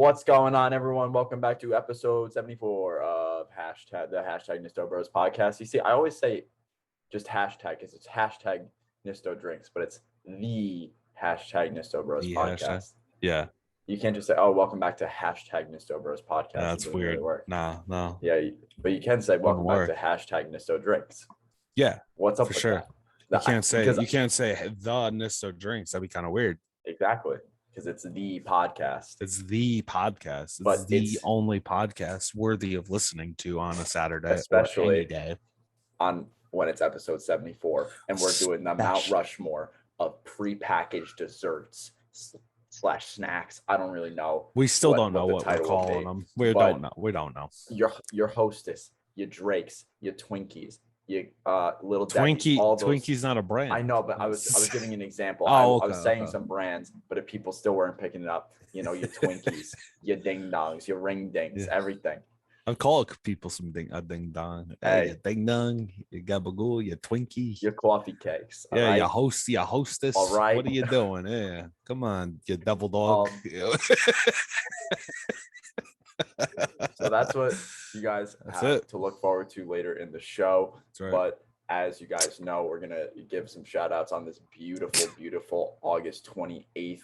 What's going on, everyone? Welcome back to episode 74 of the hashtag Nisto Bros podcast. You see, I always say just hashtag because it's hashtag Nisto Drinks, but it's the hashtag Nisto Bros podcast. Hashtag. Yeah. You can't just say, "Oh, welcome back to hashtag Nisto Bros podcast." That's weird. Really work. No. Yeah, but you can say, "Welcome back to hashtag Nisto Drinks." Yeah. What's up for with sure? that? You can't say the Nisto Drinks. That'd be kind of weird. Exactly. Because it's the podcast. It's the podcast. It's the only podcast worthy of listening to on a Saturday, especially or any day. On when it's episode 74, and we're doing the Mount Rushmore of prepackaged desserts / snacks. I don't really know. We still don't know what we're calling them. We don't know. Your Hostess, your Drakes, your Twinkies, your little Twinkie. Twinkie's not a brand. I know, but I was giving an example. I was saying some brands, but if people still weren't picking it up, your Twinkies, your ding dongs, your ring dings, everything. I'm calling people some ding dong. Hey, ding dong, your gabagool, your Twinkie, your coffee cakes. Yeah, right? your hostess. All right. What are you doing? Yeah, come on, you devil dog. So that's what you guys have to look forward to later in the show. Right. But as you guys know, we're gonna give some shout outs on this beautiful August 28th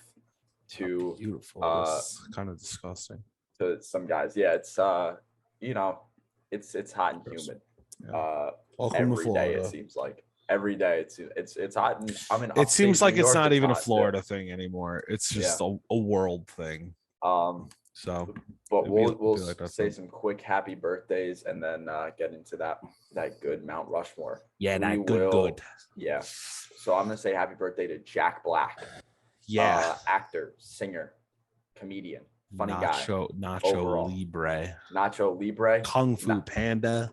to beautiful. It's kind of disgusting. To some guys. Yeah, it's it's hot and humid. Yeah. Every day it seems like. Every day it's hot, and I mean it seems like it's not even a Florida thing anymore. It's just a world thing. So, but we'll like say some quick happy birthdays and then get into that good Mount Rushmore. Yeah, good. Yeah. So I'm gonna say happy birthday to Jack Black. Yeah. Actor, singer, comedian, funny guy. Nacho Libre. Kung Fu Panda.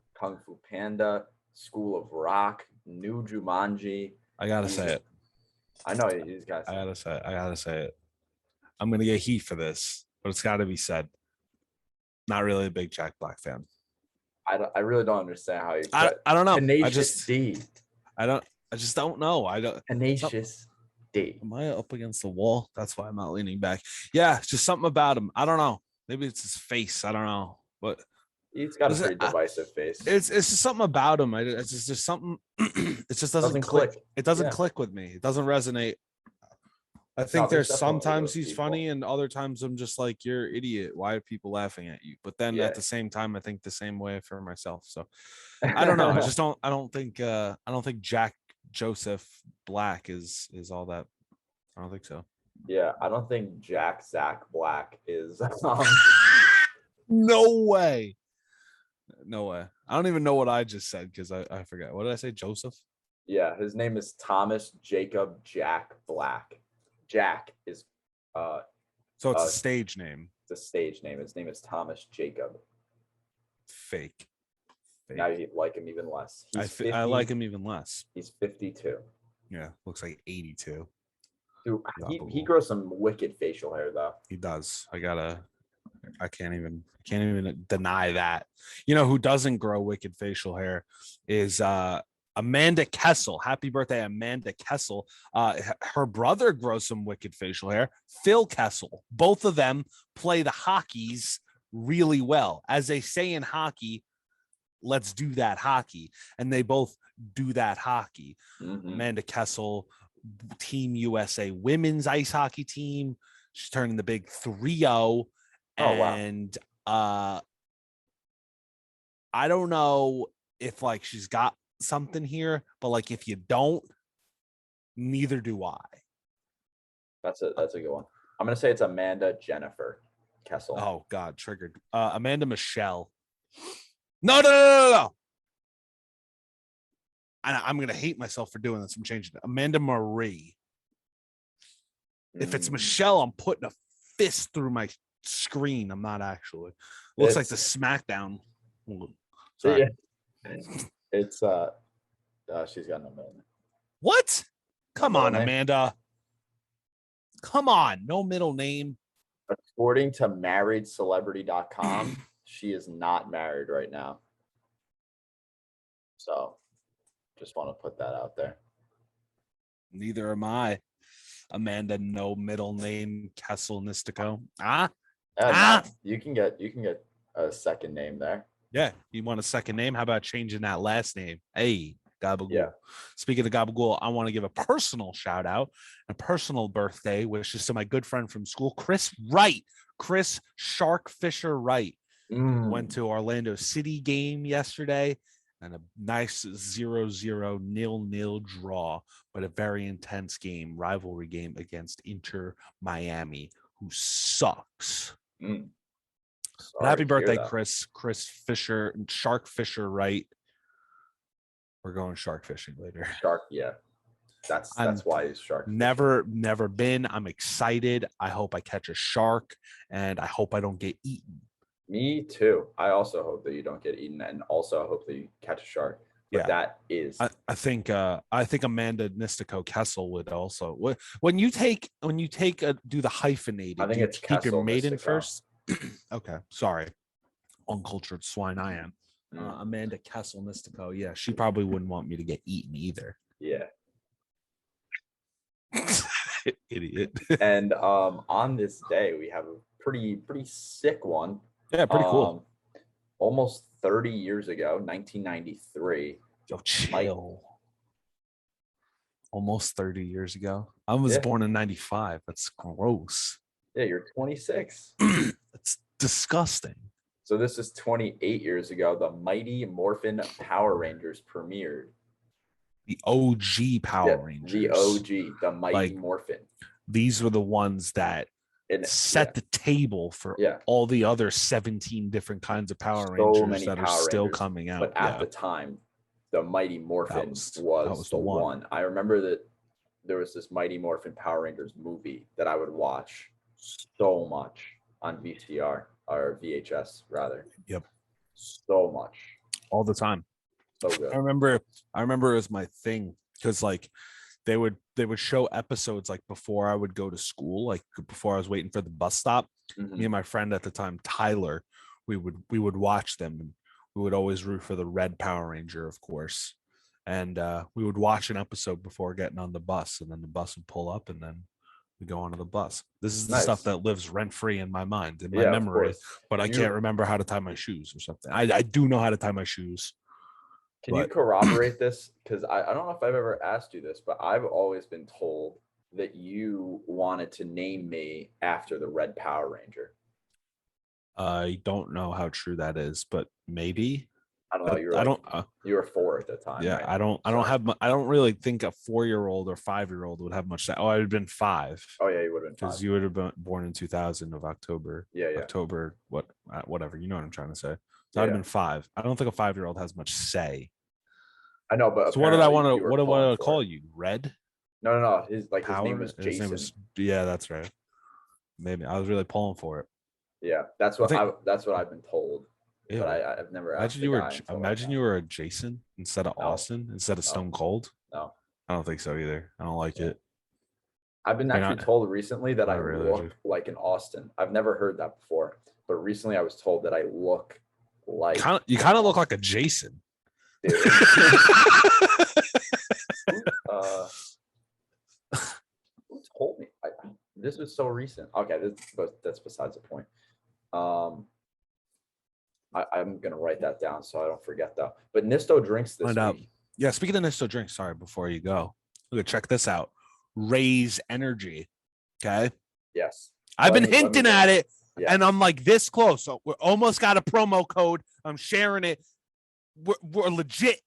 School of Rock. New Jumanji. I gotta say it. I know these guys. I gotta say it. I'm gonna get heat for this, but it's got to be said. Not really a big Jack Black fan. I really don't understand how you. I don't know. Tenacious D. I just don't know. Tenacious D. Am I up against the wall? That's why I'm not leaning back. Yeah, it's just something about him. I don't know. Maybe it's his face. I don't know, but he's got a pretty divisive face. It's just something about him. It's just there's something. It just doesn't click. It doesn't click with me. It doesn't resonate. I think there's sometimes he's funny and other times I'm just like, you're an idiot. Why are people laughing at you? But then at the same time, I think the same way for myself. So I don't know. I don't think Jack Joseph Black is all that. I don't think so. Yeah. I don't think Zach Black is. No way. I don't even know what I just said because I forgot. What did I say? Joseph? Yeah. His name is Thomas Jacob Jack Black. Jack is so it's a stage name. It's a stage name. His name is Thomas Jacob. Fake. Now you like him even less. I like him even less. He's 52. Yeah, looks like 82. Dude, he grows some wicked facial hair though. He does. I can't even deny that. You know who doesn't grow wicked facial hair is Amanda Kessel. Happy birthday, Amanda Kessel. Her brother grows some wicked facial hair. Phil Kessel. Both of them play the hockeys really well. As they say in hockey, let's do that hockey. And they both do that hockey. Mm-hmm. Amanda Kessel, Team USA women's ice hockey team. She's turning the big 3-0. And wow. I don't know if like she's got something here, but like if you don't, neither do I. That's a good one. I'm gonna say it's Amanda Jennifer Kessel. Oh God, triggered. Amanda Michelle. No. I'm gonna hate myself for doing this. I'm changing it. Amanda Marie. If it's Michelle, I'm putting a fist through my screen. I'm not actually. Looks like the SmackDown. Sorry. Yeah. It's she's got no middle name. What? Come on, Amanda. Come on, no middle name. According to marriedcelebrity.com, she is not married right now. So just want to put that out there. Neither am I. Amanda, no middle name, Kessel Mystico. Ah, You can get a second name there. Yeah, you want a second name? How about changing that last name? Hey, Gabagool. Yeah. Speaking of Gabagool, I want to give a personal shout out, a personal birthday wishes to my good friend from school, Chris Wright. Chris Shark Fisher Wright went to Orlando City game yesterday, and a nice 0-0 0-0 draw, but a very intense game, rivalry game against Inter Miami, who sucks. But happy birthday, Chris Fisher, Shark Fisher Wright. We're going shark fishing later. Yeah. That's why he's shark fishing. Never been. I'm excited. I hope I catch a shark, and I hope I don't get eaten. Me too. I also hope that you don't get eaten, and also I hope that you catch a shark. But yeah, that is. I think Amanda Mystico Kessel would also. When you do the hyphenated, I think it's keep Kessel, your maiden Mystico. first. Okay, sorry, uncultured swine I am. Amanda Kessel Mystico. Yeah, she probably wouldn't want me to get eaten either. Yeah. Idiot. And on this day, we have a pretty sick one. Yeah, pretty cool. Almost 30 years ago, 1993. Yo, chill. Almost 30 years ago. I was born in 95. That's gross. Yeah, you're 26. That's disgusting. So this is 28 years ago. The Mighty Morphin Power Rangers premiered. The OG Power Rangers. The OG, the Mighty Morphin. These were the ones that set the table for all the other 17 different kinds of Power Rangers that are still coming out. But at the time, the Mighty Morphin was the one. I remember that there was this Mighty Morphin Power Rangers movie that I would watch so much on VCR or VHS rather. Yep. So much. All the time. So good. I remember it was my thing because like they would show episodes like before I would go to school, like before I was waiting for the bus stop. Me and my friend at the time, Tyler, we would watch them, and we would always root for the Red Power Ranger, of course. And we would watch an episode before getting on the bus, and then the bus would pull up, and then we go onto the bus. This is the stuff that lives rent free in my mind, in my memory, but I can't remember how to tie my shoes or something. I do know how to tie my shoes. Can you corroborate this? Because I don't know if I've ever asked you this, but I've always been told that you wanted to name me after the Red Power Ranger. I don't know how true that is, but maybe. I don't know. You were 4 at the time. Yeah, right? I don't really think a 4-year-old or 5-year-old would have much. I would have been 5. Oh yeah, you would have been 5. Because you would have been born in 2000 of October. Yeah. October, whatever. You know what I'm trying to say. So I'd have been 5. I don't think a 5-year-old has much say. I know, but so what did I want to call you? Red? No. His name was Jason. That's right. Maybe I was really pulling for it. Yeah, that's what I've been told. Ew. But I've never asked. Imagine you were a Jason instead of Austin, instead of Stone Cold. No, I don't think so either. I don't like it. I've been actually told recently that I look like an Austin. I've never heard that before, but recently I was told that I look like you kind of look like a Jason. Who told me? This was so recent. Okay, that's besides the point. I'm gonna write that down so I don't forget though. But Nisto drinks this week. Yeah, speaking of Nisto drinks, sorry, before you go, look, check this out. Raise Energy. Okay. Yes. I've been hinting at it, and I'm like this close. So we're almost got a promo code. I'm sharing it. We're legit.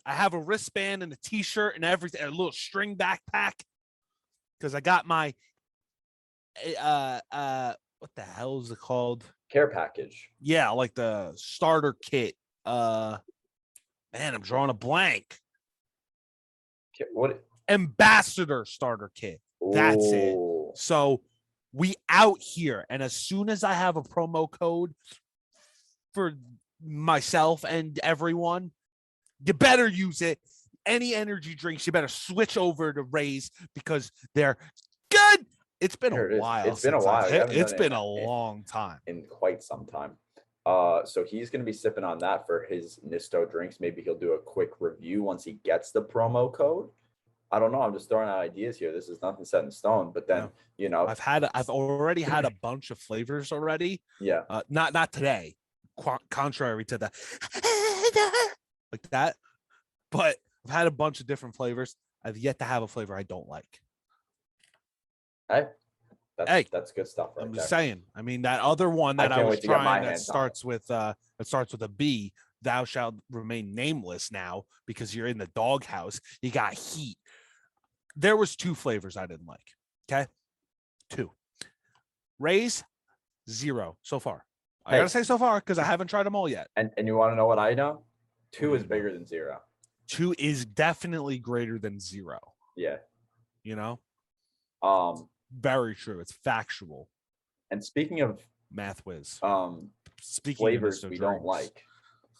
I have a wristband and a t-shirt and everything, a little string backpack. Because I got my what the hell is it called? Care package. Yeah, like the starter kit. Man, I'm drawing a blank. What? Ambassador starter kit. That's it. Ooh. So we out here, and as soon as I have a promo code for myself and everyone, you better use it. Any energy drinks, you better switch over to Raise because they're good. It's been a while. It's been a while. It's been a long time. In quite some time. So he's going to be sipping on that for his Nisto drinks. Maybe he'll do a quick review once he gets the promo code. I don't know. I'm just throwing out ideas here. This is nothing set in stone. But then, I've already had a bunch of flavors already. Yeah. Not today, contrary to the like that. But I've had a bunch of different flavors. I've yet to have a flavor I don't like. That's good stuff. I'm just saying. I mean, that other one that I was trying that starts with a B. Thou shalt remain nameless now because you're in the doghouse. You got heat. There was 2 flavors I didn't like. Okay, 2. Ray's 0 so far. I gotta say so far because I haven't tried them all yet. And you want to know what I know? 2 is bigger than 0. 2 is definitely greater than 0. Yeah. Very true. It's factual. And speaking of math whiz, speaking flavors we don't like.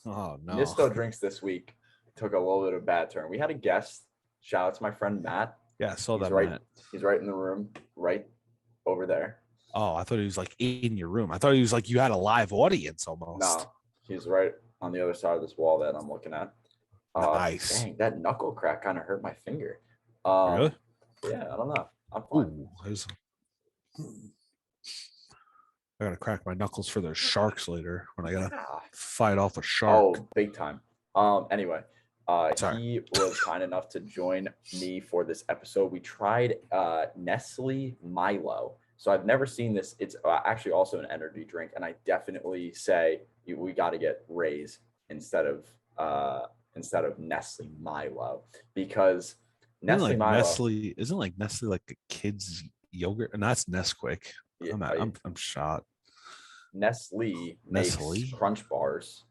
Oh no. Nisto drinks this week took a little bit of a bad turn. We had a guest. Shout out to my friend Matt. Yeah, I saw that. Matt. He's right in the room, right over there. Oh, I thought he was like in your room. I thought he was like you had a live audience almost. No, he's right on the other side of this wall that I'm looking at. Nice. Dang, that knuckle crack kind of hurt my finger. Really? Yeah, I don't know. I'm fine. I gotta crack my knuckles for those sharks later when I gotta fight off a shark. Oh, big time. Anyway, he was kind enough to join me for this episode. We tried Nestle Milo. So I've never seen this. It's actually also an energy drink, and I definitely say we got to get Ray's instead of Nestle Milo because Nestle Milo isn't like Nestle like a kid's yogurt, and that's Nesquik. Yeah, I'm shot. Nestle makes Crunch bars.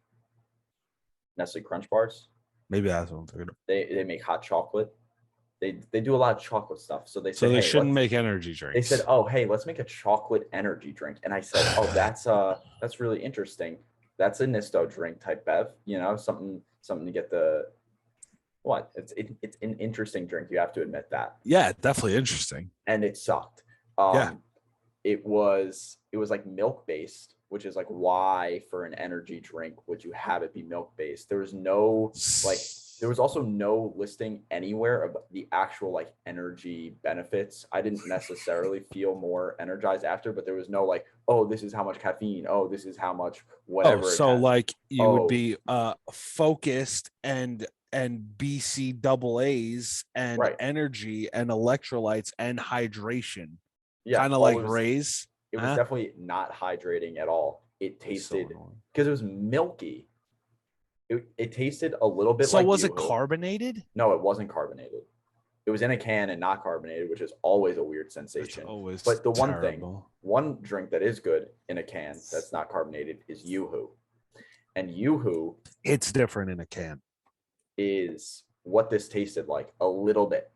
Nestle Crunch bars. Maybe that's what I'm thinking of. They make hot chocolate. They do a lot of chocolate stuff. So they said, so they shouldn't make energy drinks. They said, oh, hey, let's make a chocolate energy drink. And I said, oh, that's really interesting. That's a Nisto drink type bev, something to get the what? It's an interesting drink. You have to admit that. Yeah, definitely interesting. And it sucked. It was like milk based, which is like why for an energy drink would you have it be milk based? There was also no listing anywhere of the actual like energy benefits. I didn't necessarily feel more energized after, but there was no like, oh, this is how much caffeine. Oh, this is how much whatever. Oh, so like you would be focused and BCAAs and energy and electrolytes and hydration. Yeah, kind of like Ray's. It was definitely not hydrating at all. It tasted because it was milky. It tasted a little bit like. So was it carbonated? No, it wasn't carbonated. It was in a can and not carbonated, which is always a weird sensation. But the one drink that is good in a can that's not carbonated is Yoo-Hoo. And Yoo-Hoo, it's different in a can. Is what this tasted like a little bit.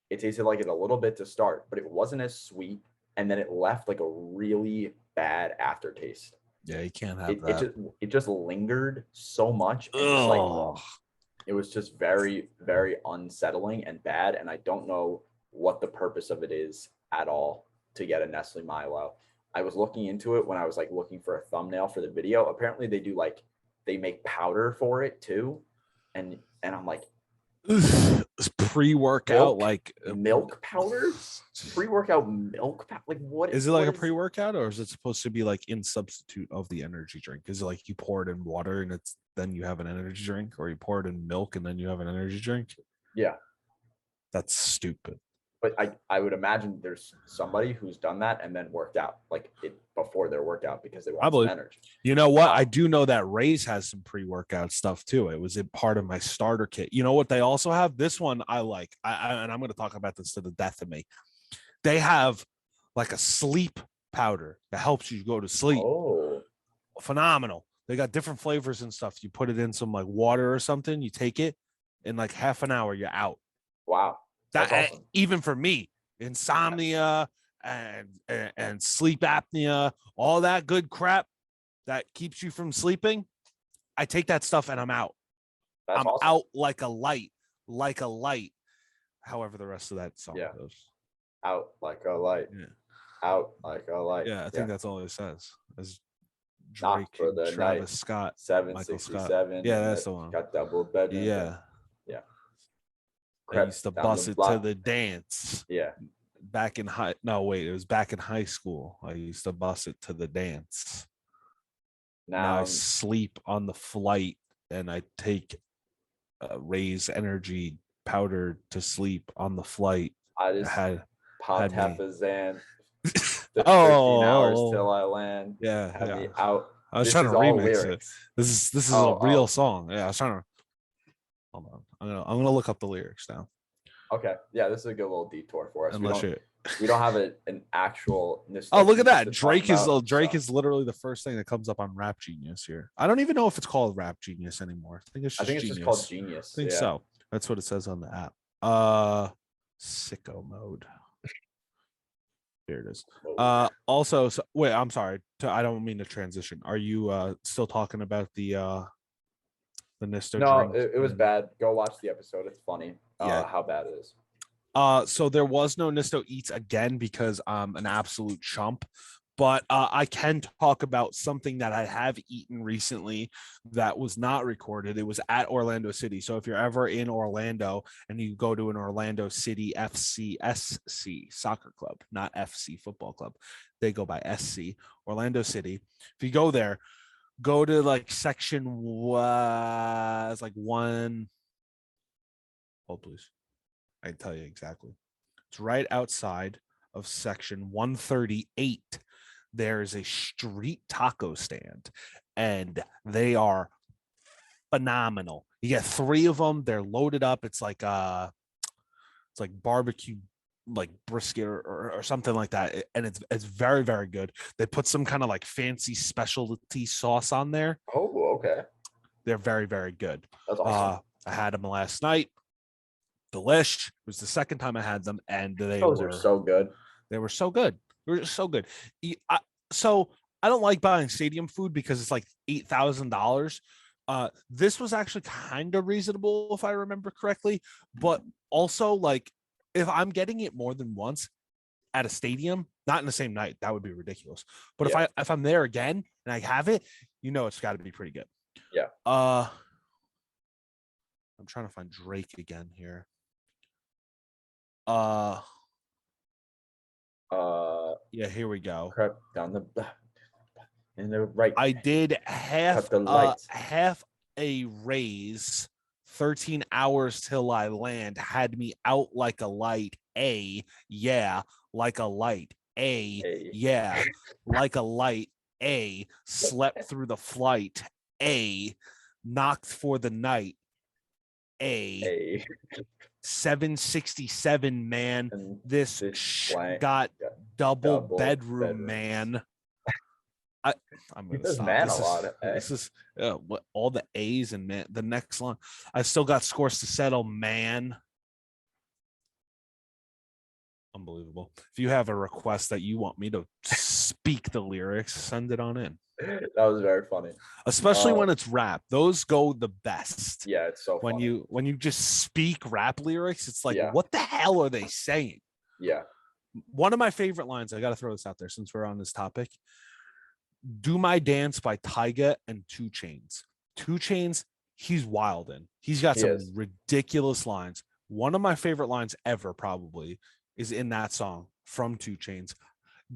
It tasted like it a little bit to start, but it wasn't as sweet, and then it left like a really bad aftertaste. Yeah, you can't have that. It just lingered so much. And it was just very, very unsettling and bad. And I don't know what the purpose of it is at all to get a Nestle Milo. I was looking into it when I was like looking for a thumbnail for the video. Apparently they make powder for it too. And I'm like, pre-workout like milk powder, pre-workout milk powder. Like what is it like a pre-workout, or is it supposed to be like in substitute of the energy drink? Is it like you pour it in water and then you have an energy drink, or you pour it in milk and then you have an energy drink? Yeah, that's stupid. But I would imagine there's somebody who's done that and then worked out like it before their workout because they want some energy. You know what? I do know that Ray's has some pre-workout stuff too. It was a part of my starter kit. You know what they also have? This one I like. And I'm going to talk about this to the death of me. They have like a sleep powder that helps you go to sleep. Oh, phenomenal. They got different flavors and stuff. You put it in some like water or something. You take it in like half an hour. You're out. Wow. That awesome. Even for me, insomnia and sleep apnea, all that good crap that keeps you from sleeping, I take that stuff and I'm out. I'm awesome. Out like a light. However, the rest of that song goes. Out like a light. Yeah. Out like a light. Yeah, I think that's all it says. As Drake, for the Travis night. Scott, 767. Yeah, that's the one. Got double bed. Yeah. I used to bust it to the dance. Yeah. It was back in high school. I used to bust it to the dance. Now I sleep on the flight and I take Ray's energy powder to sleep on the flight. I just pop Tapazan. 15 hours till I land. Yeah, had me out. I was trying to remix it. This is a real song. Yeah, I was trying to. Hold on, I'm gonna look up the lyrics now. Okay, yeah, this is a good little detour for us. Unless we don't have an actual. Oh, look at that! Drake is literally the first thing that comes up on Rap Genius here. I don't even know if it's called Rap Genius anymore. I think it's just called Genius. I think so. That's what it says on the app. Sicko mode. Here it is. Also, wait, I'm sorry. I don't mean to transition. Are you still talking about the Nisto? No, it was bad. Go watch the episode. It's funny. How bad it is. So there was no Nisto Eats again because I'm an absolute chump. But I can talk about something that I have eaten recently that was not recorded. It was at Orlando City. So if you're ever in Orlando and you go to an Orlando City FCSC soccer club, not FC football club, they go by SC, Orlando City. If you go there, go to like section it's like one. Hold please. I can tell you exactly. It's right outside of section 138. There is a street taco stand, and they are phenomenal. You get 3 of them. They're loaded up. It's like barbecue, like brisket or something like that, and it's very, very good. They put some kind of like fancy specialty sauce on there. Oh, okay. They're very, very good. That's awesome. I had them last night. Delish. It was the second time I had them, and those are so good. They were so good. They were so good. So I don't like buying stadium food because it's like $8,000. This was actually kind of reasonable if I remember correctly, but also like if I'm getting it more than once at a stadium, not in the same night, that would be ridiculous. But if I'm there again and I have it, it's got to be pretty good. Yeah. I'm trying to find Drake again here. Yeah, here we go. Crept down the right. I did half a raise. 13 hours till I land. Had me out like a light. Like a light. Like a light. Slept through the flight. Knocked for the night. 767 man. This got double bedroom man. I'm gonna stop. Man a lot. This is what all the A's and man. The next line, I still got scores to settle, man. Unbelievable. If you have a request that you want me to speak the lyrics, send it on in. That was very funny, especially when it's rap. Those go the best. Yeah, it's so when funny. when you just speak rap lyrics, it's like what the hell are they saying? Yeah. One of my favorite lines, I got to throw this out there since we're on this topic. Do My Dance by Tyga and 2 Chainz. 2 Chainz, he's wildin'. He's got some ridiculous lines. One of my favorite lines ever probably is in that song from 2 Chainz.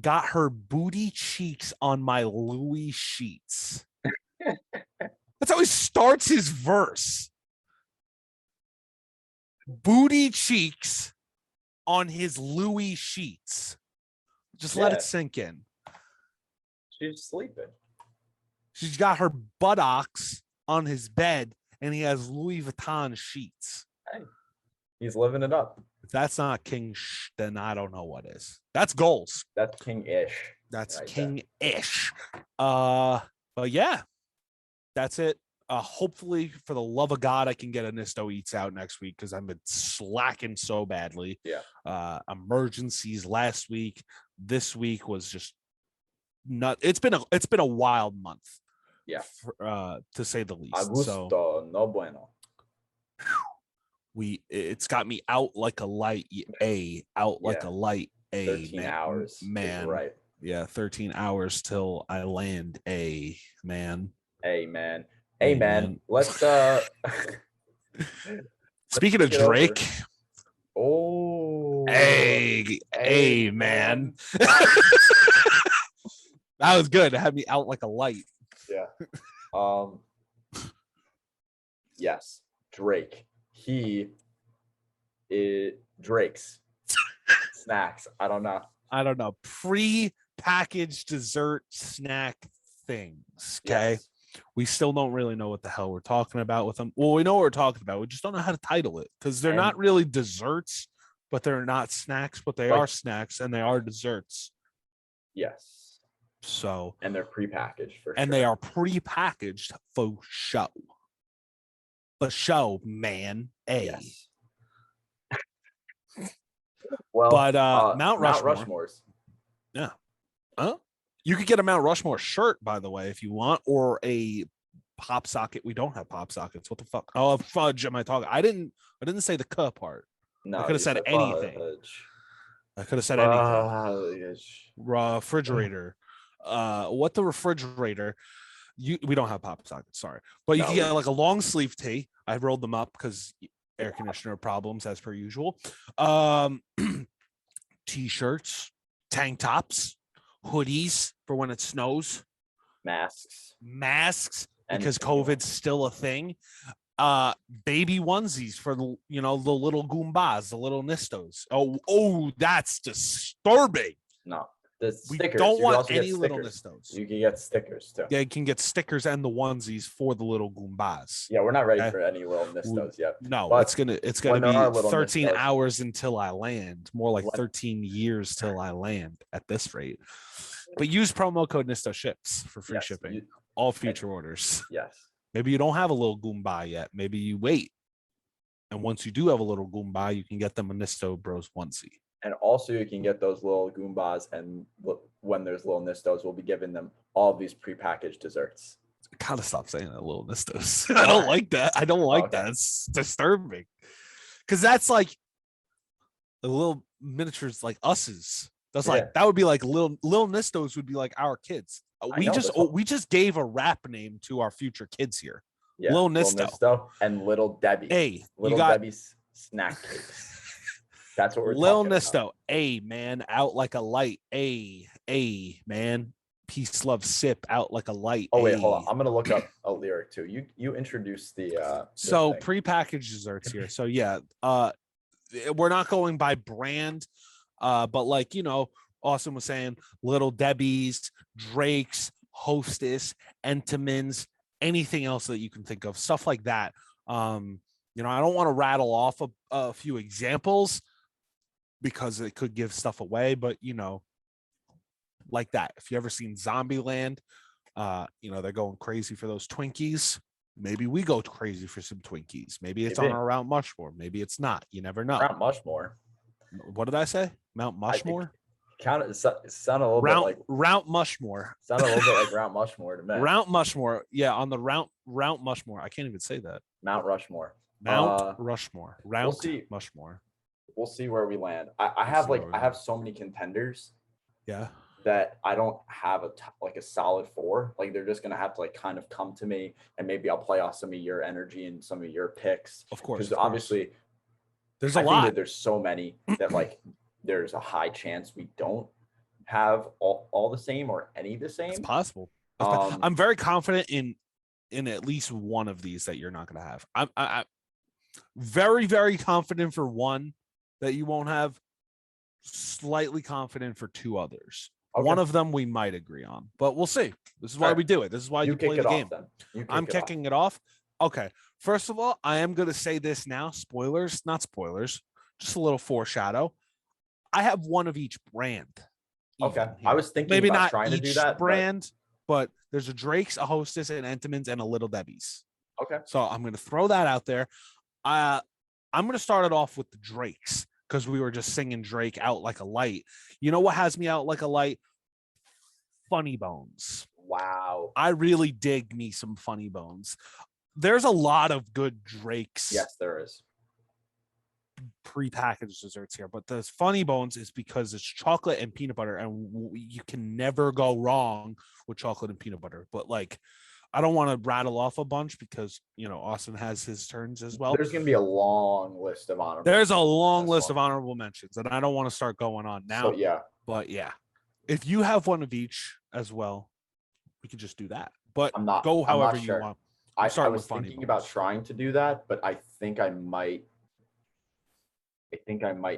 Got her booty cheeks on my Louis sheets. That's how he starts his verse. Booty cheeks on his Louis sheets. Just let it sink in. She's sleeping. She's got her buttocks on his bed, and he has Louis Vuitton sheets. Hey, he's living it up. If that's not king-ish, then I don't know what is. That's goals. That's king-ish. That's right king-ish. But yeah, that's it. Hopefully, for the love of God, I can get a Nisto Eats out next week because I've been slacking so badly. Yeah. Emergencies last week. This week was just not. It's been a wild month. Yeah. To say the least. Augusto, no bueno. It's got me out like a light. Like a light. 13 hours, man. Right. Yeah, 13 hours till I land. Man. Hey man, let's Speaking of Drake, Oh, hey, man. That was good. It had me out like a light. Yeah. Yes, Drake. He is Drake's snacks. I don't know. Pre-packaged dessert snack things. Okay. Yes. We still don't really know what the hell we're talking about with them. Well, we know what we're talking about. We just don't know how to title it because they're not really desserts, but they're not snacks, but they are snacks and they are desserts. Yes. So, and they're prepackaged for sure. And they are prepackaged for show. For show, man. Yes. Well, but Mount Rushmore's. Yeah. You could get a Mount Rushmore shirt, by the way, if you want, or a pop socket. We don't have pop sockets. What the fuck? Oh, fudge am I talking? I didn't say the "k" part. No, I could have said anything. Fudge. I could have said anything. Refrigerator. What the refrigerator? We don't have pop sockets, sorry. But you can get like a long sleeve tee. I rolled them up because air conditioner problems as per usual. T-shirts, tank tops, hoodies for when it snows, masks because COVID's still a thing. Baby onesies for the little Goombas, the little Nistos. Oh, that's disturbing. No, the stickers. We don't want any little Nistos. You can get stickers too. Yeah, you can get stickers and the onesies for the little Goombas. Yeah, we're not ready for any little Nistos yet. No, but it's gonna be 13 Nistos, hours until I land. More like 13 years till I land at this rate. But use promo code Nisto Ships for free shipping. All future orders. Yes. Maybe you don't have a little Goomba yet. Maybe you wait. And once you do have a little Goomba, you can get them a Nisto Bros onesie. And also you can get those little Goombas, and when there's little Nistos, we'll be giving them all of these prepackaged desserts. Gotta stop saying that, little Nistos. I don't like that. I don't like that. It's disturbing. Because that's like the little miniatures like us's. That's like that would be like little Nistos would be like our kids. We just gave a rap name to our future kids here. Yeah, Little Nisto and Little Debbie. Hey, Little Debbie's snack cakes. That's what we're Lil talking Nisto. about. Hey, man, out like a light. Hey, man. Peace, love, sip, out like a light. Oh, wait, hold on. I'm gonna look up a lyric too. You introduced the so prepackaged desserts here. So yeah, we're not going by brand, but like Austin was saying, Little Debbie's, Drake's, Hostess, Entenmann's, anything else that you can think of, stuff like that. I don't want to rattle off a few examples because it could give stuff away, but like that. If you ever seen Zombieland, they're going crazy for those Twinkies. Maybe we go crazy for some Twinkies. Maybe it's on our Mount Mushmore. Maybe it's not. You never know. Mount Mushmore. What did I say? Mount Mushmore? Sound a little bit like Mount Mushmore. Sound a little bit like Mount Mushmore to me. Mount Mushmore. Yeah, on the Mount Mushmore. I can't even say that. Mount Rushmore. Mount Rushmore. Mushmore. We'll see where we land. I have so many contenders. Yeah. That I don't have a solid 4. Like they're just gonna have to kind of come to me, and maybe I'll play off some of your energy and some of your picks. Of course. Because obviously there's a lot. That there's so many that there's a high chance we don't have all the same or any the same. It's possible. I'm very confident in at least one of these that you're not going to have. I'm very, very confident for one that you won't have. Slightly confident for 2 others. Okay. One of them we might agree on, but we'll see. This is why we do it. This is why you play the game. I'm kicking it off. Okay. First of all, I am going to say this now. Spoilers, not spoilers. Just a little foreshadow. I have one of each brand. Okay. I was thinking maybe about not trying each to do that brand, but there's a Drake's, a Hostess, an Entenmann's, and a Little Debbie's. Okay. So I'm going to throw that out there. I'm going to start it off with the Drake's because we were just singing Drake out like a light. You know what has me out like a light? Funny Bones. Wow. I really dig me some Funny Bones. There's a lot of good Drake's. Yes, there is. Prepackaged desserts here, but the Funny Bones is because it's chocolate and peanut butter, and you can never go wrong with chocolate and peanut butter. But I don't want to rattle off a bunch because, Austin has his turns as well. There's going to be a long list of honorable. There's a long list of honorable mentions, and I don't want to start going on now. So, yeah. But yeah, if you have one of each as well, we could just do that. But go however you want. I was thinking about trying to do that, but I think I might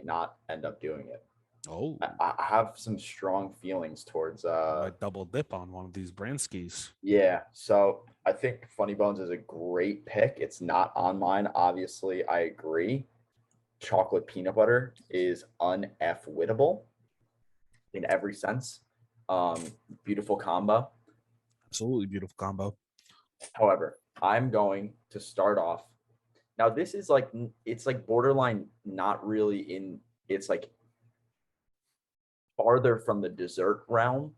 not end up doing it. Oh, I have some strong feelings towards double dip on one of these brand skis. Yeah, so I think Funny Bones is a great pick. It's not on mine, obviously. I agree. Chocolate peanut butter is un-F-wittable in every sense. Beautiful combo. Absolutely beautiful combo. However, I'm going to start off. Now, this is it's like borderline not really in, it's like farther from the dessert realm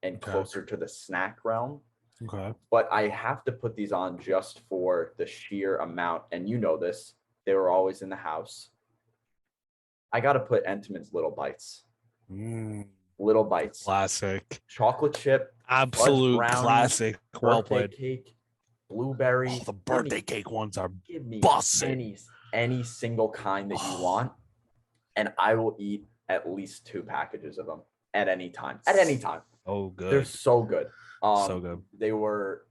and closer to the snack realm. Okay. But I have to put these on just for the sheer amount. And you know this, they were always in the house. I got to put Entenmann's Little Bites. Little Bites. Classic. Chocolate chip. Absolute brownie, classic. Well played. Cake. Blueberry. Oh, the birthday cake ones are give me bussin'. any single kind that you want. And I will eat at least 2 packages of them at any time. At any time. Oh, good. They're so good. So good. They were.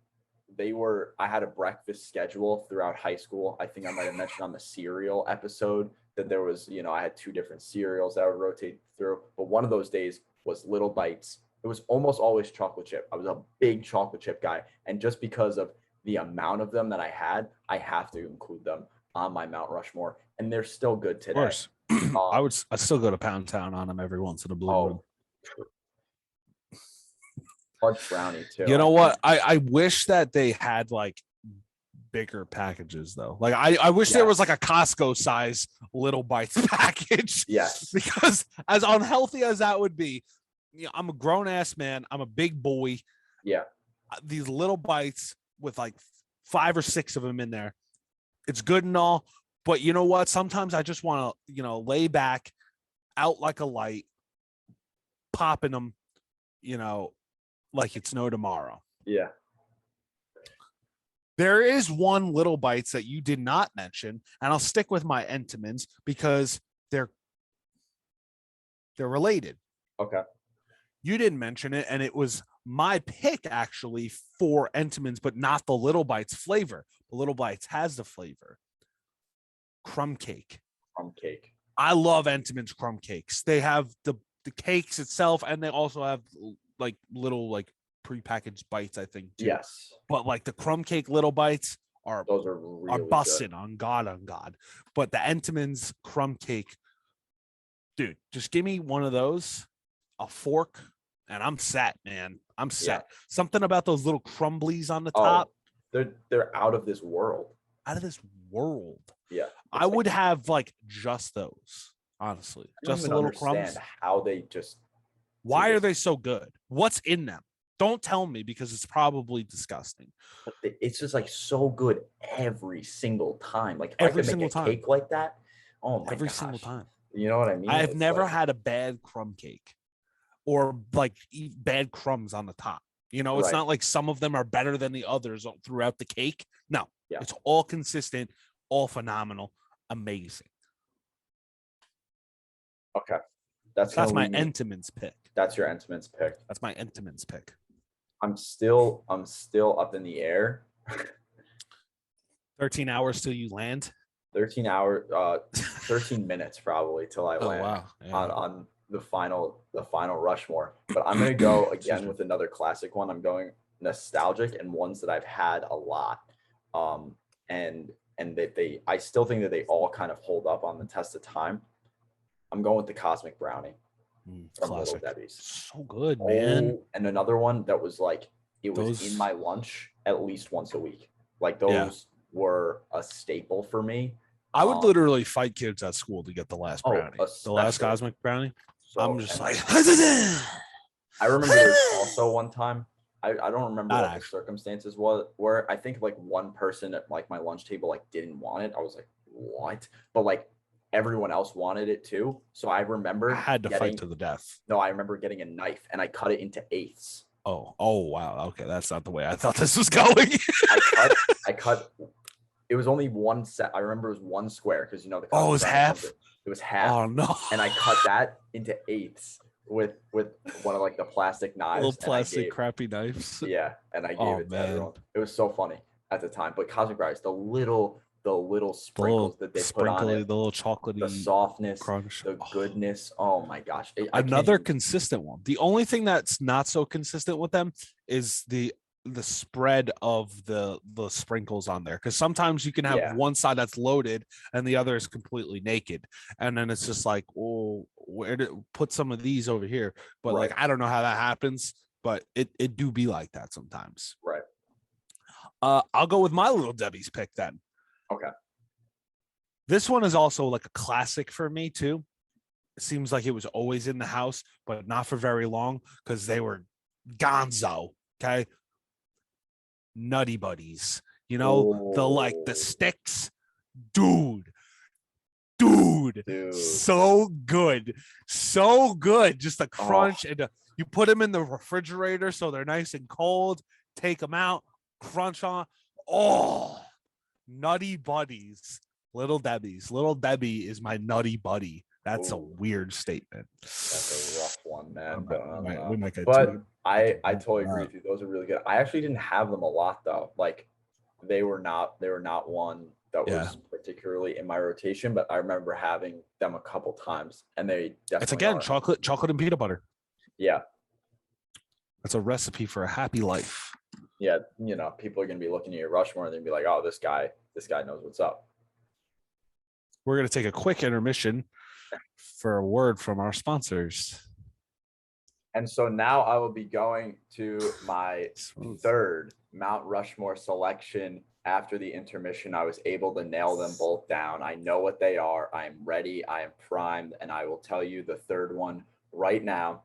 I had a breakfast schedule throughout high school. I think I might have mentioned on the cereal episode that there was, I had 2 different cereals that I would rotate through. But one of those days was Little Bites. It was almost always chocolate chip. I was a big chocolate chip guy, and just because of the amount of them that I had, I have to include them on my Mount Rushmore, and they're still good today. Of course. I still go to Pound Town on them every once in a blue moon. Fudge brownie too. You know what? I wish that they had like bigger packages though. Like I wish there was like a Costco size Little Bites package. Yes. Because as unhealthy as that would be, I'm a grown ass man. I'm a big boy. Yeah. These Little Bites with like 5 or 6 of them in there. It's good and all, but you know what? Sometimes I just want to, lay back, out like a light, popping them, like it's no tomorrow. Yeah. There is one Little Bites that you did not mention, and I'll stick with my Entenmann's because they're related. Okay. You didn't mention it, and it was my pick actually for Entenmann's, but not the Little Bites flavor. The Little Bites has the flavor. Crumb cake. Crumb cake. I love Entenmann's crumb cakes. They have the cakes itself, and they also have like little like prepackaged bites, I think. Too. Yes. But like the crumb cake Little Bites are really bussin' on God. But the Entenmann's crumb cake, dude, just give me one of those, a fork, and I'm set, man. I'm set. Yeah. Something about those little crumblies on the top. They're out of this world. Out of this world. Yeah. I would have like just those, honestly. Just the little crumbs. How they just. Why are they so good? What's in them? Don't tell me because it's probably disgusting. But it's just like so good every single time. Like if every I could make a cake like that, oh my gosh. Every single time. You know what I mean? I have never had a bad crumb cake or like bad crumbs on the top. It's not like some of them are better than the others throughout the cake. No, It's all consistent, all phenomenal, amazing. Okay. That's my Entenmann's pick. That's your Entenmann's pick. That's my Entenmann's pick. I'm still up in the air. 13 hours till you land. 13 minutes probably till I land on the final Rushmore. But I'm gonna go again with another classic one. I'm going nostalgic and ones that I've had a lot. And that I still think that they all kind of hold up on the test of time. I'm going with the Cosmic Brownie from classic. Little Debbie's. So good, man. And another one that was like was in my lunch at least once a week. Like those were a staple for me. I would literally fight kids at school to get the last brownie. The last Cosmic Brownie. So, I'm just like I remember there's also one time. I don't remember what the circumstances were. I think like one person at like my lunch table like didn't want it. I was like, what? But like everyone else wanted it too. So I remember I had to fight to the death. No, I remember getting a knife and I cut it into eighths Oh, wow. Okay, that's not the way I thought this was going. I cut. It was only one set. I remember it was one square because the Oh, it was half. It was half. Oh no! And I cut that into eighths with one of like the plastic knives. Little plastic crappy knives. Yeah, and I gave it to everyone. It was so funny at the time. But cosmic brownies, the little sprinkles that they put on it, the little chocolatey, the softness, crunch, the goodness. Oh my gosh! Another consistent one. The only thing that's not so consistent with them is the spread of the sprinkles on there, because sometimes you can have one side that's loaded and the other is completely naked, and then it's just like, oh, where to put some of these over here? But like, I don't know how that happens, but it do be like that sometimes. Right. I'll go with my Little Debbie's pick then. Okay. This one is also like a classic for me too. It seems like it was always in the house, but not for very long because they were gonzo. Okay. Nutty Buddies, the sticks, dude, so good, just a crunch. And you put them in the refrigerator so they're nice and cold, take them out, crunch on. Nutty Buddies. Little Debbie is my nutty buddy. That's a weird statement. That's a rough one, man. We might get but I totally agree with you. Those are really good. I actually didn't have them a lot though. Like they were not one that was particularly in my rotation, but I remember having them a couple times, and they definitely. It's again chocolate and peanut butter. Yeah, that's a recipe for a happy life. Yeah, people are gonna be looking at your Rushmore and they're gonna be like, "Oh, this guy knows what's up." We're gonna take a quick intermission for a word from our sponsors. And so now I will be going to my third Mount Rushmore selection. After the intermission, I was able to nail them both down. I know what they are. I am ready. I am primed. And I will tell you the third one right now.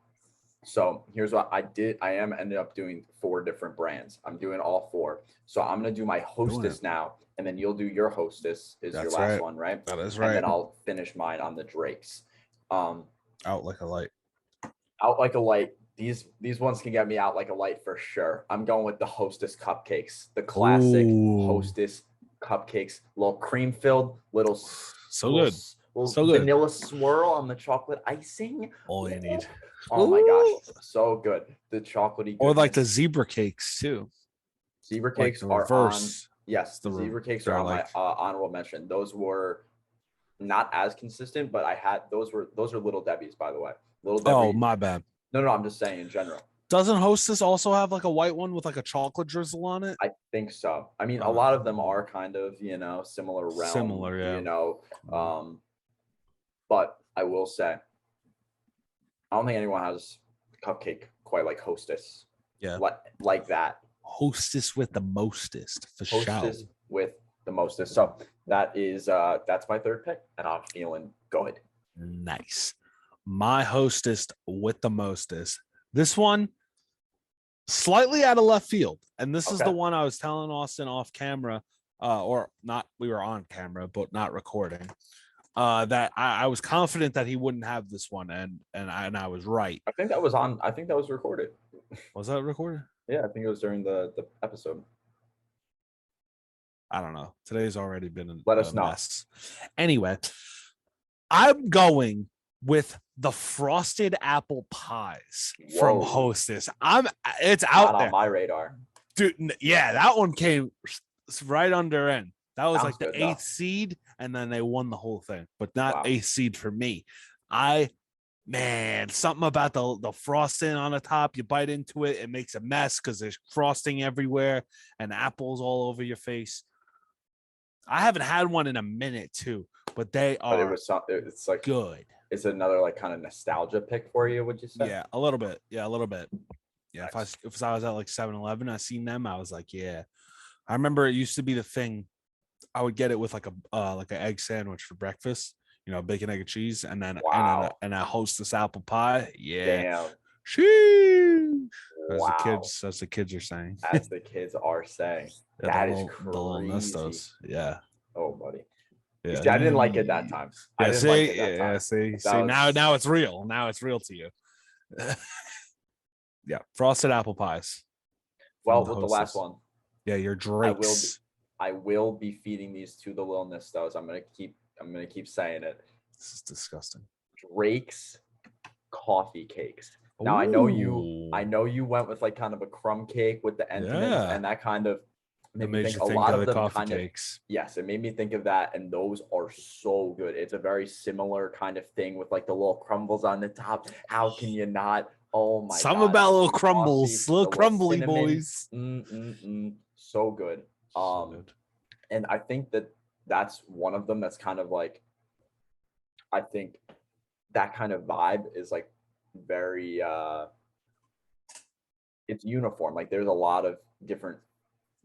So here's what I did. I ended up doing 4 different brands. I'm doing all 4. So I'm going to do my Hostess now. And then you'll do your Hostess is your last one, right? That is right. And then I'll finish mine on the Drakes. Out like a light. Out like a light. These ones can get me out like a light for sure. I'm going with the Hostess cupcakes, the classic Hostess cupcakes, little cream filled, little vanilla swirl on the chocolate icing. All you need. Oh my gosh, so good. The chocolatey goodness. Or like the zebra cakes too. Zebra cakes are reverse. Yes, the zebra cakes are on my honorable mention. Those were not as consistent, but I had those are Little Debbie's, by the way. Little Debbie. Oh, my bad. No, I'm just saying in general. Doesn't Hostess also have like a white one with like a chocolate drizzle on it? I think so. I mean, a lot of them are kind of, similar realm. Similar, yeah. But I will say, I don't think anyone has cupcake quite like Hostess. Yeah. Like that. Hostess with the mostest, for sure. Hostess with the mostest. So that is that's my third pick, and I'm feeling good. Nice. My Hostess with the mostest. This one, slightly out of left field. And this is the one I was telling Austin off camera, or not, we were on camera, but not recording. That I was confident that he wouldn't have this one, and I was right. I think that was recorded. Was that recorded? Yeah, I think it was during the episode. I don't know. Today's already been Let us know. Mess. Anyway, I'm going with the frosted apple pies from Hostess. It's out there on my radar, dude. Yeah, that one came right under end. That was like the 8th seed, and then they won the whole thing, but not 8th seed for me. Something about the frosting on the top. You bite into it, it makes a mess because there's frosting everywhere and apples all over your face. I haven't had one in a minute too, but they are. But it's like good. It's another like kind of nostalgia pick for you, would you say? Yeah, a little bit. Yeah, nice. If I was at like 7-Eleven, I seen them, I was like, yeah. I remember it used to be the thing. I would get it with like an egg sandwich for breakfast, bacon, egg, and cheese, and then and a Hostess apple pie. Yeah. Damn. Sheesh. As the kids are saying. As the kids are saying. That is crazy. The little Nestos. Yeah. Oh, buddy. Yeah. See, I didn't like it that time. See, now it's real. Now it's real to you. Yeah, frosted apple pies. Well, with the last one, yeah, your Drakes. I will be feeding these to the little Nistos. I'm gonna keep saying it. This is disgusting. Drake's coffee cakes. Now I know you went with like kind of a crumb cake with the Entenmann's and that kind of made me think a lot of them kind of yes, it made me think of that, and those are so good. It's a very similar kind of thing with like the little crumbles on the top. How can you not? Oh my god. Some about little crumbles, little crumbly boys. So good. And I think that's one of them that's kind of like, I think that kind of vibe is like very it's uniform. Like there's a lot of different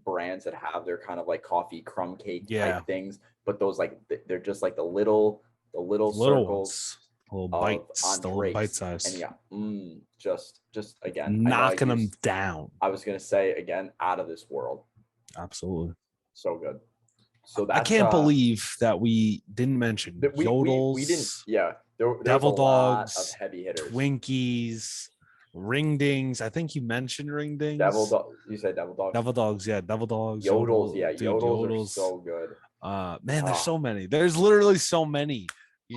brands that have their kind of like coffee crumb cake type things, but those like they're just like the little circles, little bites, the little bite size, and just again knocking them down. I was gonna say again, out of this world. Absolutely, so good. So that's, I can't believe that we didn't mention Yodels. We didn't. Yeah, Devil Dogs, of heavy hitters, Twinkies, Ring Dings. I think you mentioned Ring Dings. You said Devil Dogs. Devil Dogs, yeah, Devil Dogs. Yodels, Yodels are so good. Man, there's so many. There's literally so many.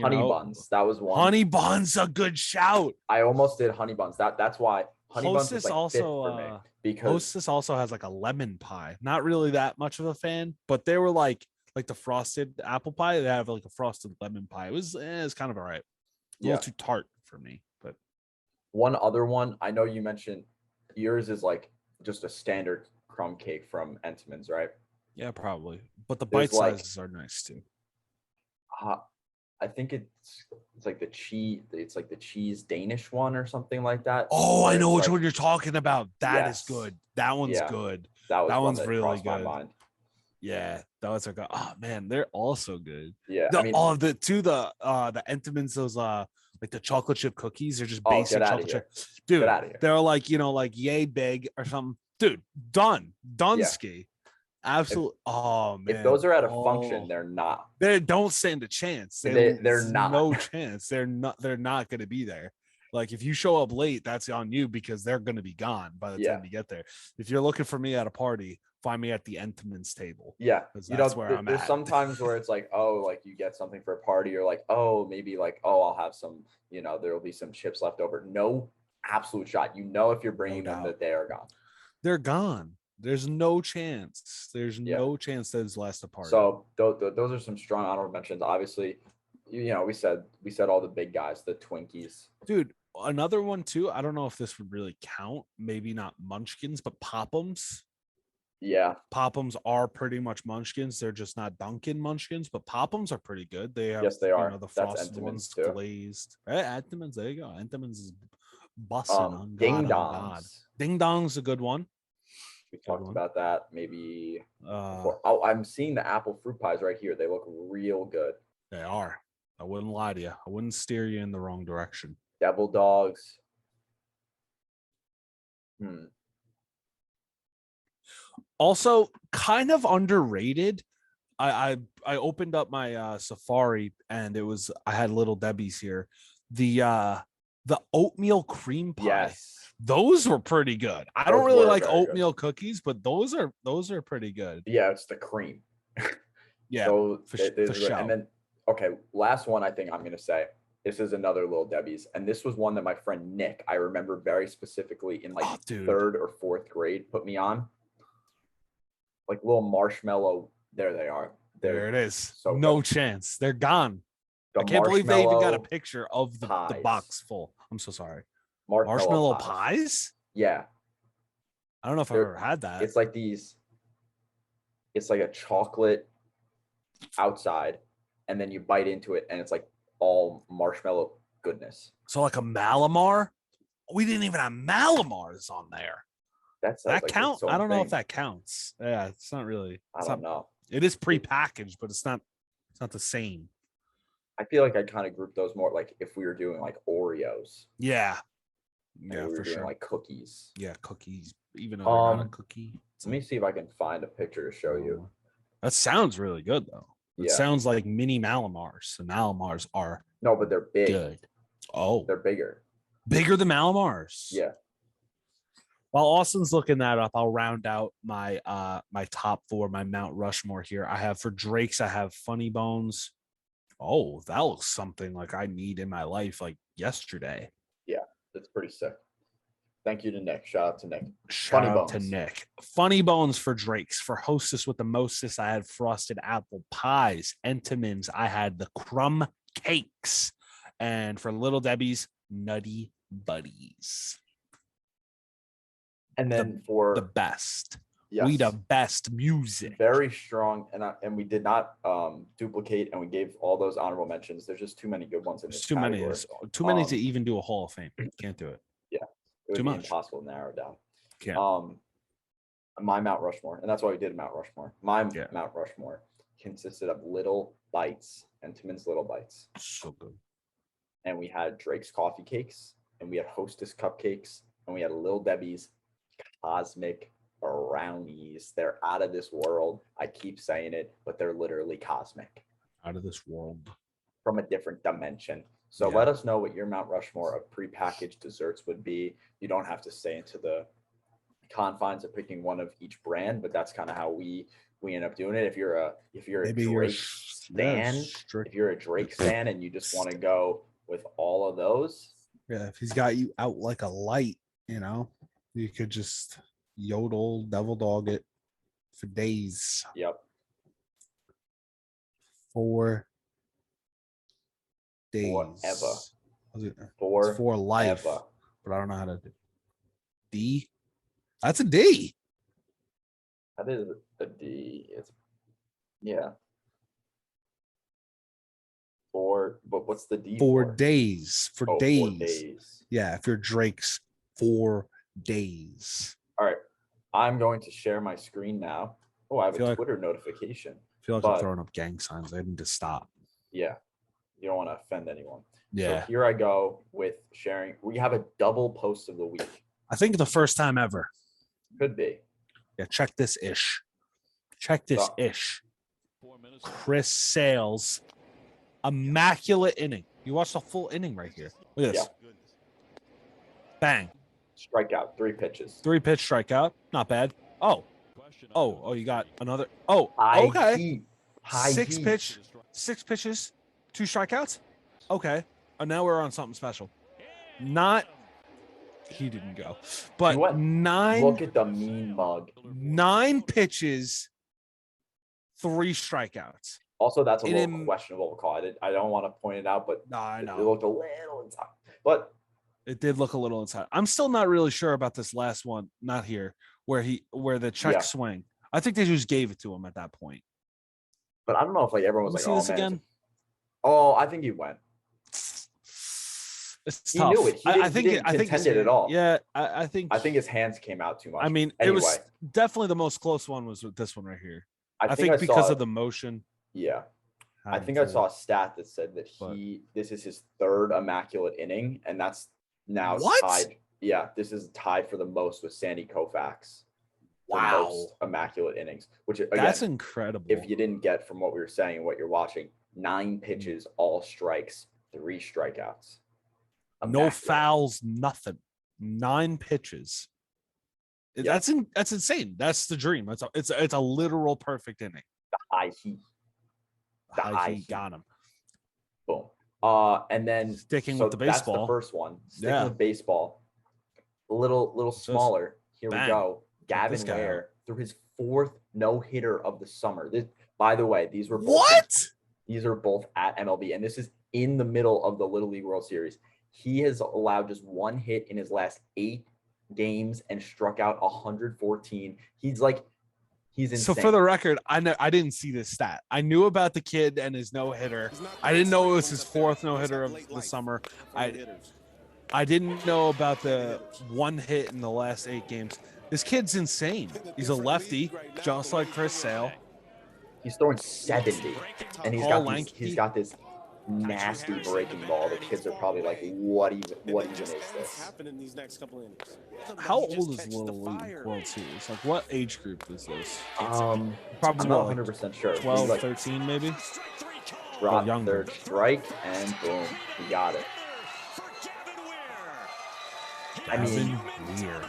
Honey buns, that was one. Honey buns, a good shout. I almost did honey buns. That's why honey buns is like also for me, because Hostess also has like a lemon pie. Not really that much of a fan, but they were like the frosted apple pie. They have like a frosted lemon pie. It was kind of all right. A little too tart for me. But one other one, I know you mentioned yours is like just a standard crumb cake from Entenmann's, right? Yeah, probably. But the bite sizes are nice too. I think it's like the cheese. It's like the cheese Danish one or something like that. Oh, I know which one you're talking about. That is good. That one's good. That one's really good. Yeah, those are good. Oh man, they're also good. Yeah, the Entenmann's, those like the chocolate chip cookies. They're just basic chocolate chip. Dude, they're like like yay big or something. Dude, Dunsky. Absolutely. Oh man, if those are at a function, they're not. They don't stand a chance. They're not. No chance. They're not going to be there. Like if you show up late, that's on you because they're going to be gone by the time you get there. If you're looking for me at a party, find me at the Entenmann's table. Yeah, that's where I'm there's at. Sometimes where it's like, oh, like you get something for a party, or like, oh, maybe like, oh, I'll have some. There will be some chips left over. No absolute shot. If you're bringing them, that they are gone. They're gone. There's no chance. There's no chance that it's last a party. So those are some strong honorable mentions. Obviously, we said all the big guys, the Twinkies. Dude, another one too. I don't know if this would really count. Maybe not Munchkins, but Pop'ems. Yeah, Pop'ems are pretty much Munchkins. They're just not Dunkin' Munchkins, but Pop'ems are pretty good. They have, they are. The frosted ones glazed. Entenmann's, there you go. Entenmann's is busting. Ding Dongs. Ding Dong's a good one. We talked about that maybe. I'm seeing the apple fruit pies right here. They look real good. They are. I wouldn't lie to you. I wouldn't steer you in the wrong direction. Devil Dogs. Also, kind of underrated. I opened up my Safari and I had Little Debbie's here. The oatmeal cream pie. Yes. Those were pretty good. I don't really like oatmeal cookies, but those are pretty good. Yeah, it's the cream. Yeah. So and then last one I think I'm gonna say. This is another Little Debbie's, and this was one that my friend Nick, I remember very specifically in like third or fourth grade, put me on. Like little marshmallow. There they are. There it is. So no chance. They're gone. I can't believe they even got a picture of the box full. I'm so sorry. Marshmallow pies? Yeah. I don't know if I've ever had that. It's like it's like a chocolate outside, and then you bite into it, and it's like all marshmallow goodness. So like a Malamar? We didn't even have Malamars on there. That count? I don't know if that counts. Yeah, it's not really. I don't know. It is prepackaged, but it's not the same. I feel like I'd kind of group those more like if we were doing like Oreos. Yeah. Yeah, we were doing like cookies. Yeah, cookies. Even though they're not a cookie. Let me see if I can find a picture to show you. That sounds really good though. It sounds like mini Malamars. The Malamars are but they're big. Good. Oh, they're bigger. Bigger than Malamars. Yeah. While Austin's looking that up, I'll round out my my top 4, my Mount Rushmore here. I have for Drake's, I have Funny Bones. Oh, that looks something like I need in my life like yesterday. Yeah, that's pretty sick. Thank you to Nick. Shout out to Nick. Shout out to Nick. Funny Bones for Drake's. For Hostess with the Mostess, I had frosted apple pies. Entenmann's, I had the crumb cakes. And for Little Debbie's, Nutty Buddies. And then for the best. Yes. We the best music. Very strong, and we did not duplicate, and we gave all those honorable mentions. There's just too many good ones in this category. Too many to even do a Hall of Fame. Can't do it. Yeah, it would too be much. Impossible to narrow down. Can't. My Mount Rushmore, and that's why we did Mount Rushmore. Mount Rushmore consisted of Little Bites, and Entenmann's Little Bites. So good. And we had Drake's coffee cakes, and we had Hostess cupcakes, and we had Little Debbie's cosmic brownies. They're out of this world. I keep saying it, but they're literally cosmic. Out of this world. From a different dimension. So let us know what your Mount Rushmore of prepackaged desserts would be. You don't have to stay into the confines of picking one of each brand, but that's kind of how we end up doing it. If you're a Drake stan, if you're a Drake stan and you just want to go with all of those. Yeah, if he's got you out like a light, you could just yodel, devil dog it for days. Yep. 4 days. Forever. For life. But I don't know how to do. D? That's a D. That is a D. It's but what's the D? 4 days. For days. 4 days. Yeah, if you're Drake's 4 days. All right. I'm going to share my screen now. Oh, I have a Twitter notification. I feel like I'm throwing up gang signs. I need to stop. Yeah. You don't want to offend anyone. Yeah. So here I go with sharing. We have a double post of the week. I think the first time ever. Could be. Yeah, check this ish. Chris Sale's immaculate inning. You watched the full inning right here. Look at this. Yeah. Bang. Strikeout, 3 pitches. 3-pitch strikeout. Not bad. Oh, you got another. Oh, okay. 6 pitches, 2 strikeouts. Okay. And now we're on something special. He didn't go. But 9. Look at the mean mug. 9 pitches, 3 strikeouts. Also, that's a little questionable call. I don't want to point it out, but I know. It looked a little inside. But it did look a little inside. I'm still not really sure about this last one, not here, where the check swing. I think they just gave it to him at that point. But I don't know if everyone was see this again. Oh, I think he went. It's he tough. knew it. I think it at all. Yeah, I think his hands came out too much. I mean, anyway. It was definitely the most close one was this one right here. I think because of the motion. Yeah. I think I saw a stat that said that this is his 3rd immaculate inning, and that's now tied. Yeah, this is tied for the most with Sandy Koufax. Wow. Most immaculate innings, which again, that's incredible. If you didn't get from what we were saying and what you're watching, 9 pitches, all strikes, 3 strikeouts. Immaculate. No fouls, nothing. 9 pitches. Yeah. That's insane. That's the dream. It's a literal perfect inning. The high heat. The high heat got him. Boom. And then sticking with the baseball. That's the first one. Sticking with baseball. A little smaller. Here we go. Gavin Weir threw his 4th no-hitter of the summer. By the way, these were both These are both at MLB, and this is in the middle of the Little League World Series. He has allowed just 1 hit in his last 8 games and struck out 114. He's insane. So for the record, I didn't see this stat. I knew about the kid and his no-hitter. I didn't know it was his 4th no-hitter of the summer. I didn't know about the 1 hit in the last 8 games. This kid's insane. He's a lefty, just like Chris Sale. He's throwing 70, and he's got this nasty breaking ball. The kids are probably like, what even is this? How old is Little League World Series? Like, what age group is this? Probably not 100% sure. 12, 13 maybe? Drop 3rd strike, and boom, he got it. I mean, Weir.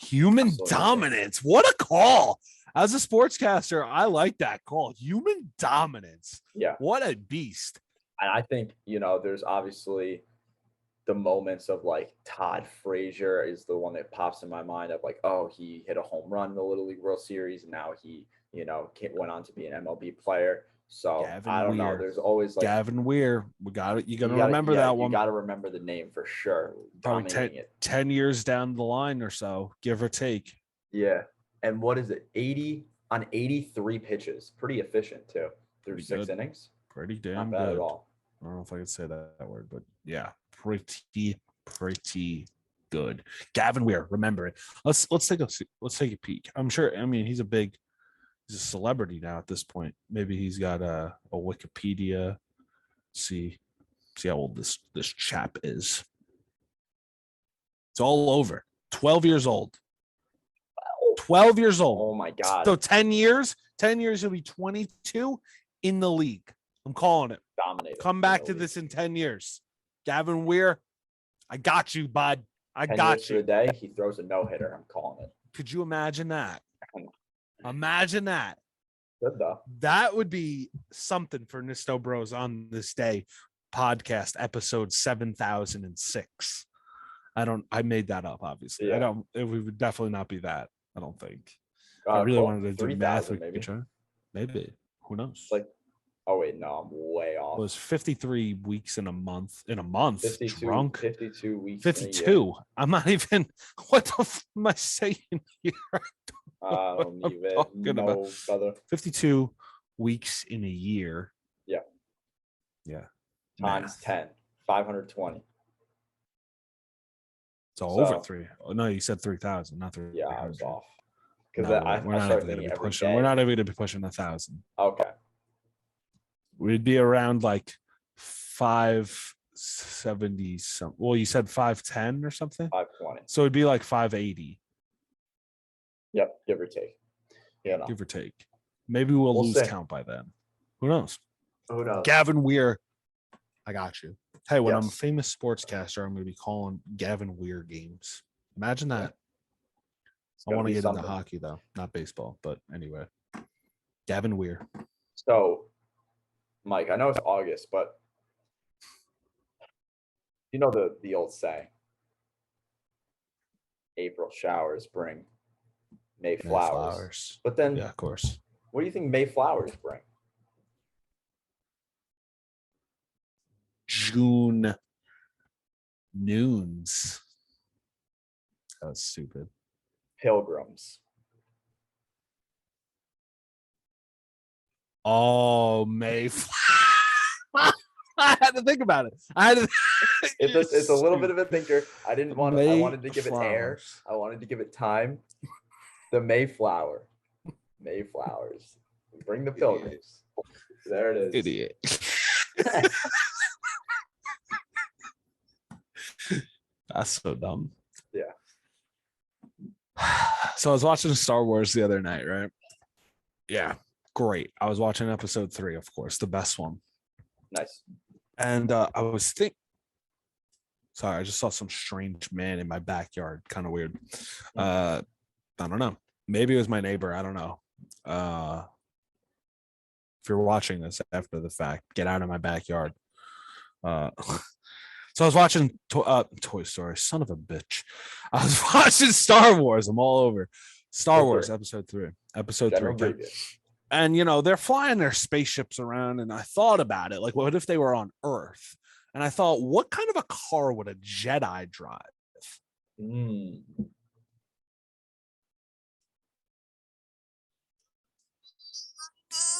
Human Absolutely dominance. What a call. As a sportscaster, I like that call. Human dominance. Yeah. What a beast. And I think, there's obviously the moments of like Todd Frazier is the one that pops in my mind of like, oh, he hit a home run in the Little League World Series, and now he, went on to be an MLB player. So I don't know. There's always like Gavin Weir. You got to remember that one. You got to remember the name for sure. Probably 10 years down the line or so, give or take. Yeah. And what is it? 80 on 83 pitches. Pretty efficient too. Through 6 innings. Pretty damn Not bad good. at all. I don't know if I could say that word, but yeah, pretty good. Gavin Weir, remember it. Let's take a peek. I'm sure. I mean, he's a celebrity now at this point. Maybe he's got a Wikipedia. See how old this chap is. It's all over. 12 years old. 12 years old. Oh my God. So 10 years he'll be 22 in the league. I'm calling it. Dominated. Come back to this in 10 years. Gavin Weir, I got you, bud. I got you. A day, he throws a no-hitter. I'm calling it. Could you imagine that? Imagine that. Good though. That would be something for Nisto Bros on this day podcast, episode 7006. I made that up, obviously. Yeah. It would definitely not be that. I don't think. I really wanted to do math. Maybe. Who knows? Like, oh wait, no, I'm way off. It was 53 weeks in a month. 52, drunk. 52 weeks. 52. I'm not even. What the f am I saying here? I don't even know, brother. 52 weeks in a year. Yeah. Yeah. Times 10. 520. So over 3. Oh, no, you said 3,000, not 3. Yeah, I was off. Because we're not even going to be pushing. We're not even going to be pushing 1,000. Okay. We'd be around like 570 some. Well, you said 510 or something. 520. So it'd be like 580. Yep, give or take. Yeah, no. Give or take. Maybe we'll lose count by then. Who knows? Who knows? Gavin Weir, I got you. Hey, when I'm a famous sportscaster, I'm going to be calling Gavin Weir games. Imagine that. I want to get into hockey, though, not baseball. But anyway, Gavin Weir. So, Mike, I know it's August, but you know the old saying, April showers bring May flowers. But then, yeah, of course. What do you think May flowers bring? June noons. That was stupid. Pilgrims. Oh, May. I had to think about it. It's a little bit of a thinker. I wanted to give it air. I wanted to give it time. The Mayflower. Mayflowers. Bring the pilgrims. There it is. Idiot. That's so dumb. Yeah. So I was watching Star Wars the other night, right? Yeah. Great. I was watching episode 3, of course, the best one. Nice. And I was thinking, sorry, I just saw some strange man in my backyard. Kind of weird. I don't know. Maybe it was my neighbor. I don't know. If you're watching this after the fact, get out of my backyard. So I was watching Toy Story. Son of a bitch. I was watching Star Wars. I'm all over. Star Wars, episode 3. Episode 3. And, they're flying their spaceships around. And I thought about it. Like, what if they were on Earth? And I thought, what kind of a car would a Jedi drive?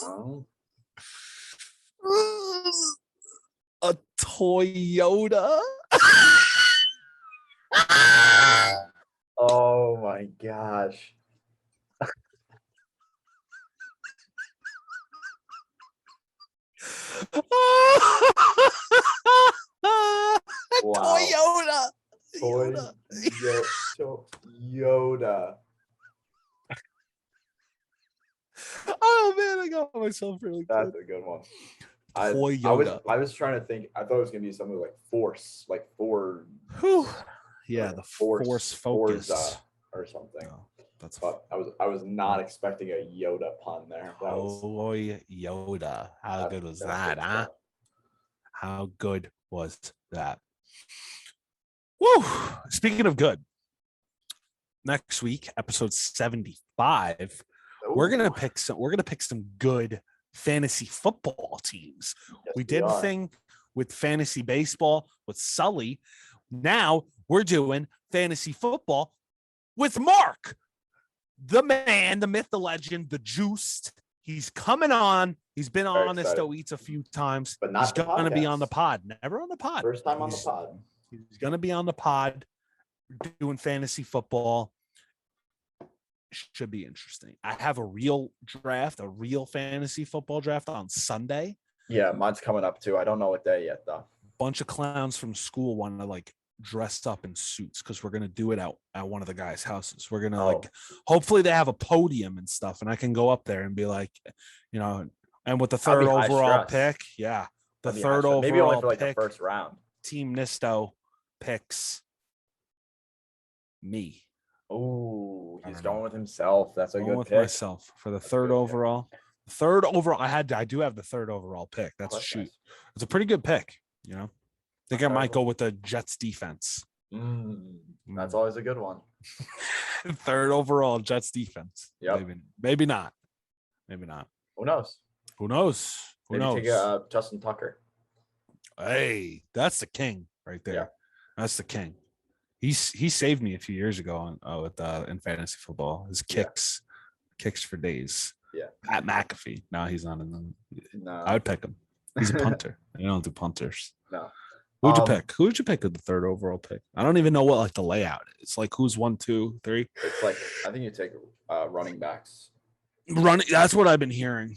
Oh. A Toyota. Oh my gosh. Wow. Toyota. Yoda. Oh man, I got myself really good. That's a good one. I was trying to think. I thought it was gonna be something like Force, like Ford. Yeah, the Force Focus. or something. No, that's But I was not expecting a Yoda pun there. Holy Yoda. How good was that, good huh? stuff. How good was that? Woo! Speaking of good, next week, episode 75, we're gonna pick some good fantasy football teams. Yes, we did a thing with fantasy baseball with Sully. Now we're doing fantasy football with Marc, the man, the myth, the legend, the juiced. He's coming on. He's been on Nisto Eats a few times, but not he's going to be on the pod. Never on the pod. First time on the pod. He's going to be on the pod doing fantasy football. Should be interesting. I have a real fantasy football draft on Sunday. Yeah, mine's coming up too. I don't know what day yet though. Bunch of clowns from school want to like dressed up in suits because we're gonna do it at one of the guys' houses. We're gonna like hopefully they have a podium and stuff, and I can go up there and be like, you know, and with the third overall pick, the third overall maybe only for like pick, the first round. Team Nisto picks me. Oh, he's going with himself. That's a good with pick. Myself for the third overall. Third overall, I do have the third overall pick. That's a shoot. Nice. It's a pretty good pick, you know. I think I might go with the Jets defense. That's always a good one. Third overall Jets defense. Yeah. Maybe not. Who knows? Who knows? Maybe take Justin Tucker. Hey, that's the king right there. Yeah. That's the king. He saved me a few years ago in fantasy football. His kicks for days. Yeah. Pat McAfee. No, he's not in them. No. I would pick him. He's a punter. You don't do punters. No. Who'd you pick? Who'd you pick with the third overall pick? I don't even know what like the layout is. It's like who's 1, 2, 3. It's like I think you take running backs. That's what I've been hearing.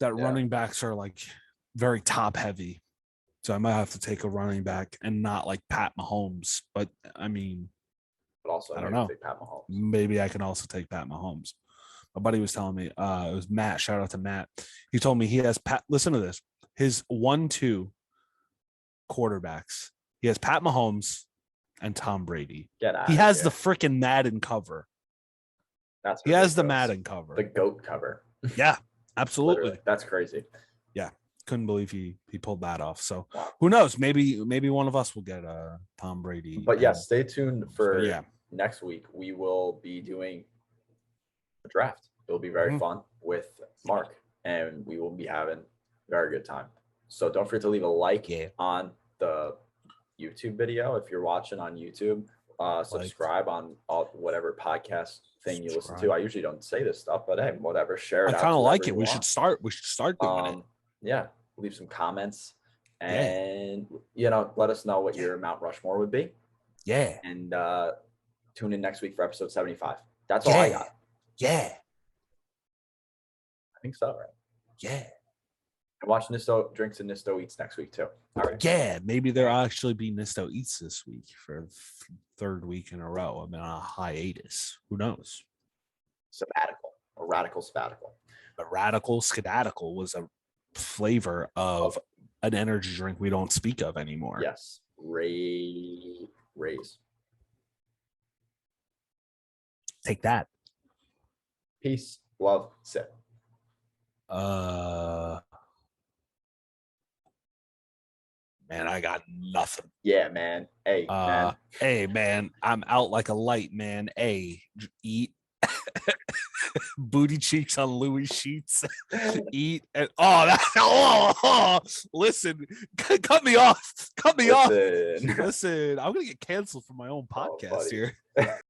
That running backs are like very top heavy. So I might have to take a running back and not like Pat Mahomes. But I mean, but also I don't know. Take Pat Mahomes. Maybe I can also take Pat Mahomes. My buddy was telling me, it was Matt. Shout out to Matt. He told me he has Pat. Listen to this. His 1-2 quarterbacks. He has Pat Mahomes and Tom Brady. He has the freaking Madden cover. He has the Madden cover. The GOAT cover. Yeah, absolutely. Literally. That's crazy. Yeah. Couldn't believe he pulled that off. So who knows? Maybe one of us will get Tom Brady. But yeah, stay tuned for next week. We will be doing a draft. It'll be very fun with Marc, and we will be having a very good time. So don't forget to leave a like on the YouTube video if you're watching on YouTube. Subscribe on whatever podcast thing you listen to. I usually don't say this stuff, but hey, whatever. Share it. I kind of like it. We should start doing it. Yeah. Leave some comments and let us know what your Mount Rushmore would be. Yeah. And tune in next week for episode 75. That's all I got. Yeah. I think so, right? Yeah. And watch Nisto Drinks and Nisto Eats next week too. All right. Yeah. Maybe there'll actually be Nisto Eats this week for the third week in a row. I've been on a hiatus. Who knows? Sabbatical. A radical sabbatical. The radical skedaddle was a flavor of an energy drink we don't speak of anymore. Yes. Raise. Take that. Peace, love, sip. Man, I got nothing. Yeah, man. Hey, man. Hey, man. I'm out like a light, man. Hey, eat. Booty cheeks on Louis sheets. Eat and listen, cut me off. Listen, I'm gonna get canceled for my own podcast here.